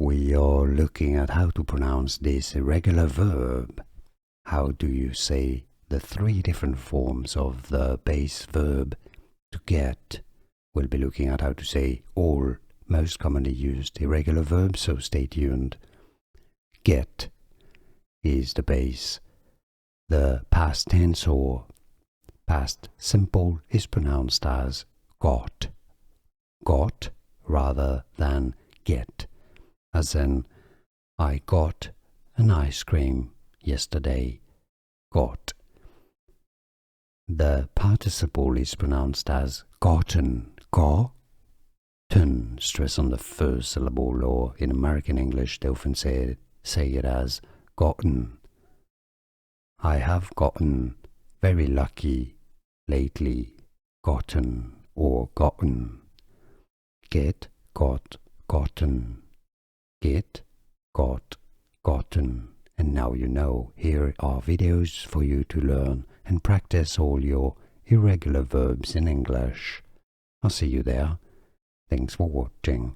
We are looking at how to pronounce this irregular verb. How do you say the three different forms of the base verb to get? We'll be looking at how to say all most commonly used irregular verbs, so stay tuned. Get is the base. The past tense or past simple is pronounced as got. Got rather than get. As in, I got an ice cream yesterday. Got. The participle is pronounced as gotten. Gotten. Stress on the first syllable, or in American English they often say it as gotten. I have gotten very lucky lately. Gotten or gotten. Get, got, gotten. Get, got, gotten. And now you know, here are videos for you to learn and practice all your irregular verbs in English. I'll see you there. Thanks for watching.